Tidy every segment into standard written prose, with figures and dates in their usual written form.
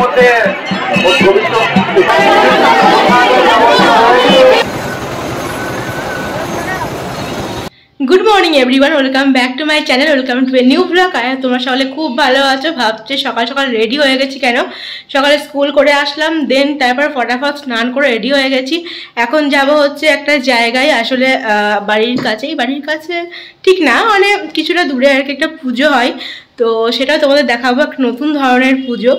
Good morning everyone welcome back to my channel welcome to a new blog. আর তোমরা সকলে খুব ভালো আছো। ভাবছে সকাল সকাল রেডি হয়ে গেছি কেন, সকালে স্কুল করে আসলাম, দেন তারপর ফটাফট স্নান করে রেডি হয়ে গেছি। এখন যাব হচ্ছে একটা জায়গায়, আসলে বাড়ির কাছে ঠিক না, মানে কিছুটা দূরে আর কি একটা পুজো হয়, তো সেটাও তোমাদের দেখাবো, একটা নতুন ধরনের পুজো।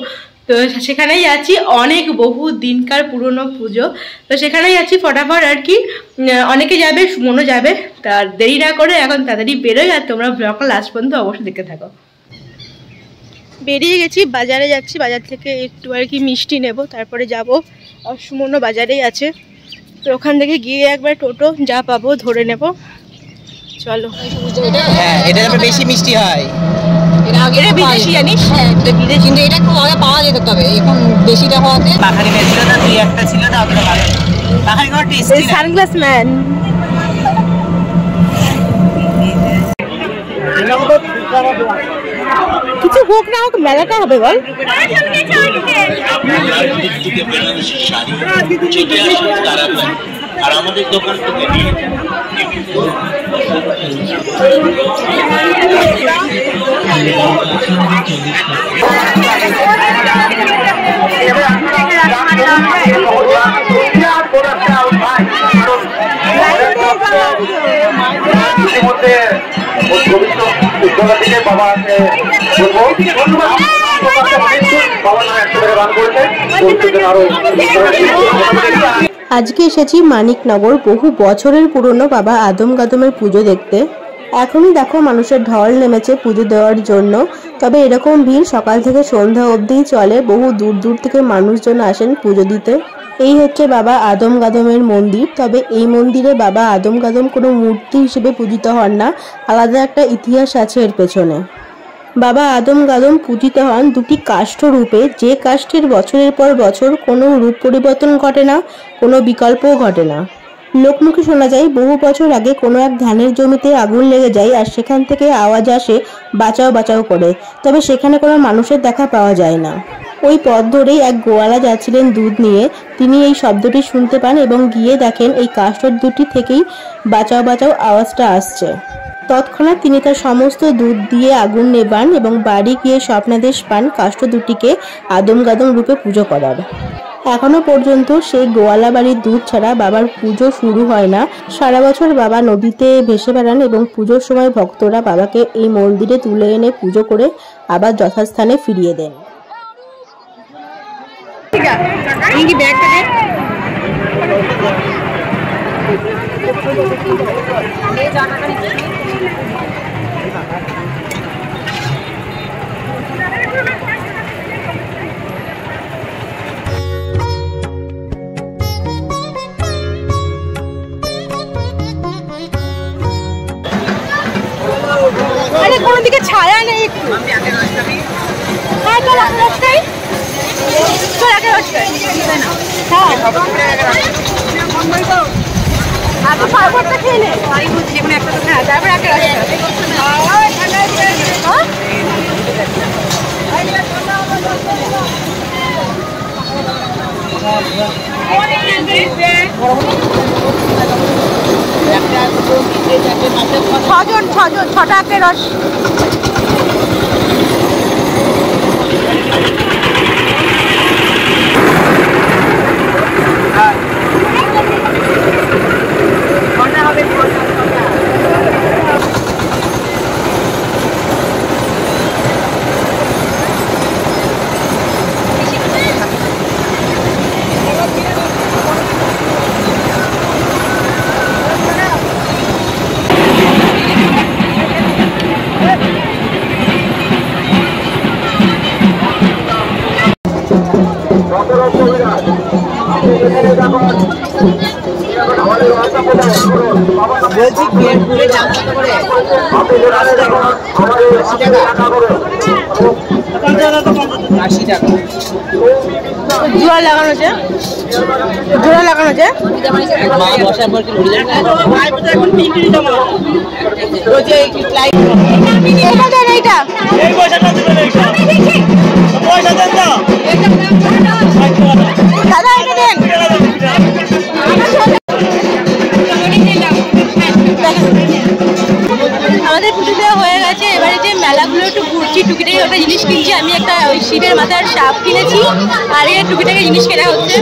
তো সেখানেই যাচ্ছি, অনেক বহু দিনকার পুরনো পুজো, তো সেখানেই যাচ্ছি ফটাফট আর কি। অনেকে যাবে, সুমনও যাবে, তার দেরি না করে এখন তাড়াতাড়ি বেরোই। আর তোমরা ব্লগটা লাস্ট পর্যন্ত অবশ্যই দেখতে থাকো। বেরিয়ে গেছি, বাজারে যাচ্ছি, বাজার থেকে একটু আর কি মিষ্টি নেব, তারপরে যাব। আর সুমনও বাজারেই আছে, তো ওখান থেকে গিয়ে একবার টোটো যা পাবো ধরে নেব। চলো। হ্যাঁ, এটা বেশি মিষ্টি হয়। বিদেশি জানিস? হ্যাঁ, বিদেশি, কিন্তু এটা খুব আগে পাওয়া যেত, তবে এখন বেশিটা হওয়াতে পাখারি ছিল না, দুই একটা ছিল না, ওগুলো ভালো। পাখারি কোনো টেস্টি না। Sunglass man. কিছু হোক না হোক, মেলাটা হবে বল। আর আমাদের দোকান থেকে আজকে এসেছি মানিকনগর, বহু বছরের পুরনো বাবা আদম গাদমের পুজো দেখতে। এখনই দেখো মানুষের ঢল নেমেছে পুজো দেওয়ার জন্য, তবে এরকম ভিড় সকাল থেকে সন্ধ্যা অবধি চলে, বহু দূর দূর থেকে মানুষজন আসেন পুজো দিতে। এই হচ্ছে বাবা আদম গাদমের মন্দির, তবে এই মন্দিরে বাবা আদম গাদম কোনো মূর্তি হিসেবে পূজিত হন না, আলাদা একটা ইতিহাস আছে এর পেছনে। বাবা আদম গাদম পূজিত হন দুটি কাষ্ঠ রূপে, যে কাষ্ঠের বছরের পর বছর কোনো রূপ পরিবর্তন ঘটে না, কোনো বিকল্পও ঘটে না। লোকমুখে শোনা যায় বহু বছর আগে কোনো এক ধানের জমিতে আগুন লেগে যায়, আর সেখান থেকে আওয়াজ আসে বাঁচাও বাঁচাও করে, তবে সেখানে কোনো মানুষের দেখা পাওয়া যায় না। ওই পথ ধরেই এক গোয়ালা যাচ্ছিলেন দুধ নিয়ে, তিনি এই শব্দটি শুনতে পান এবং গিয়ে দেখেন এই কাষ্ঠের দুটি থেকেই বাঁচাও বাঁচাও আওয়াজটা আসছে। তৎক্ষণাৎ তিনি তার সমস্ত দুধ দিয়ে আগুন নেবান এবং বাড়ি গিয়ে স্বপ্নাদেশ পান কাষ্ঠ দুটিকে আদম গাদম রূপে পুজো করার। এখনো পর্যন্ত সেই গোয়ালা বাড়ির দুধ ছাড়া বাবার পুজো শুরু হয় না। সারা বছর বাবা নদীতে ভেসে বেড়ান এবং পুজোর সময় ভক্তরা বাবাকে এই মন্দিরে তুলে এনে পুজো করে আবার যথাস্থানে ফিরিয়ে দেন। কোনো দিকে ছায়া নেই, একটু হ্যাঁ চল আগে রাস্তায়, চল আগে রাস্তায়, হ্যাঁ আগে পারবটা খেয়ে নে, তাই বুঝছি যেমন একটা, হ্যাঁ তারপর আগে রাস্তায়। ছটা আগে রস। জোড়া লাগানো আছে, জোড়া লাগানো আছে। এইটা সাপ কিনেছি আর এই টুকিটাকি জিনিস কেনা হচ্ছে।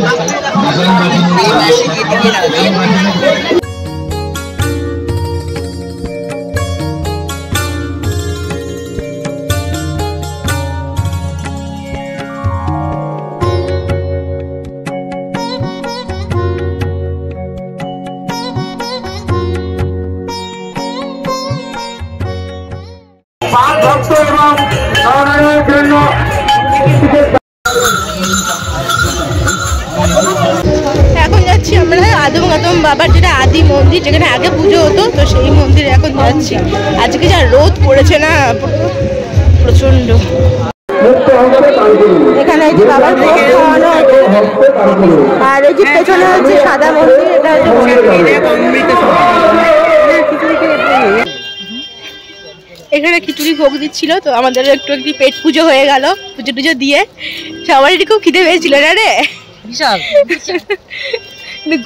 এখন যাচ্ছি আমরা আদম গাদম বাবার যেটা আদি মন্দির, যেখানে আগে পুজো হতো, তো সেই মন্দিরে এখন যাচ্ছি। আজকে যা রোদ পড়েছে না প্রচন্ড। এখানে এই যে বাবার ভোগ খাওয়ানো হচ্ছে, আর এই যে পেছনে হচ্ছে সাদা মন্দির, এটা হচ্ছে এখানে খিচুড়ি ভোগ দিচ্ছিল। তো আমাদের একটু একটি পেট পুজো হয়ে গেল, পুজো টুজো দিয়ে সবারই খুব খিদে পেয়েছিল না রে,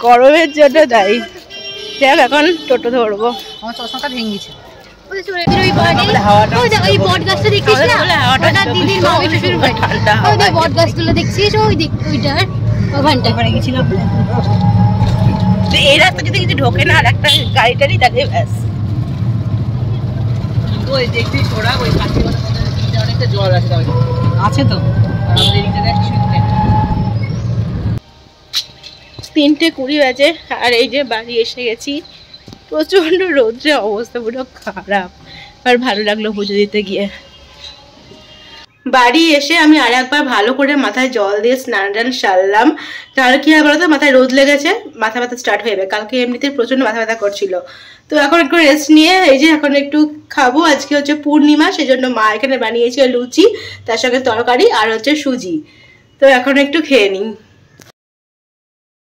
গরমের জন্য তাই। যাই এখন টোটো ধরবো। আমার চশমাটা ভেঙেছে। এই রাস্তা যদি কিছু ঢোকে না আর একটা গাড়ি টাড়ি তাহলে ব্যাস। ওই দেখবি ওরা ওই পাশে অনেকটা জল আছে তো, আমাদের এদিকে দেখ কিছু নেই। 3:20 বাজে আর এই যে বাড়ি এসে গেছি। প্রচন্ড রোদ্রে অবস্থা পুরো খারাপ, আর ভালো লাগলো পুজো দিতে গিয়ে। বাড়ি এসে আমি আর একবার ভালো করে মাথায় জল দিয়ে স্নান টান সারলাম। তাহলে কি হয় বলতো, মাথায় রোদ লেগেছে, মাথা ব্যথা স্টার্ট হয়ে যাবে। কালকে এমনিতে প্রচন্ড মাথা ব্যথা করছিল। তো এখন একটু রেস্ট নিয়ে এই যে এখন একটু খাবো। আজকে হচ্ছে পূর্ণিমা, সেজন্য মা এখানে বানিয়েছিল লুচি, তার সঙ্গে তরকারি আর হচ্ছে সুজি। তো এখন একটু খেয়ে নিই।